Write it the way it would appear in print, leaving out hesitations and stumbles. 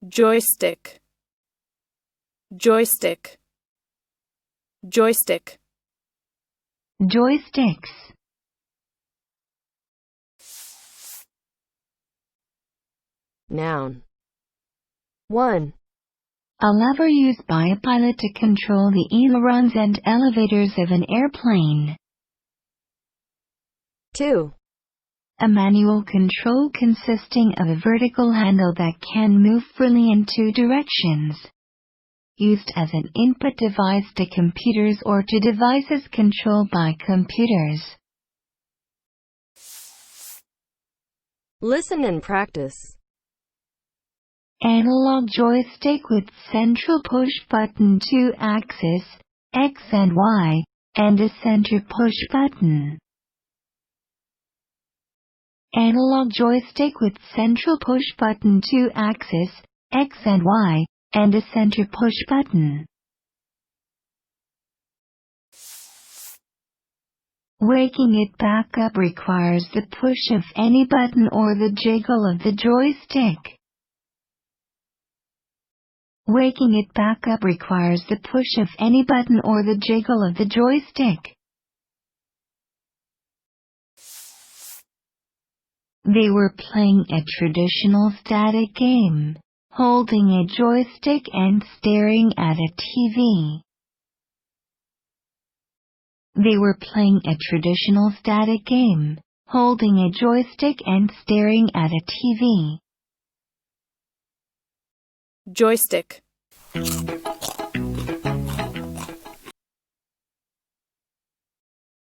Joystick, joystick, joystick. Joysticks. Noun. 1. A lever used by a pilot to control the ailerons and elevators of an airplane. 2. A manual control consisting of a vertical handle that can move freely in two directions. Used as an input device to computers or to devices controlled by computers. Listen and practice. Analog joystick with central push button 2-axis, X and Y, and a center push button. Analog joystick with central push button 2-axis, X and Y, and a center push button. Waking it back up requires the push of any button or the jiggle of the joystick. Waking it back up requires the push of any button or the jiggle of the joystick. They were playing a traditional static game, holding a joystick and staring at a TV. They were playing a traditional static game, holding a joystick and staring at a TV. Joystick.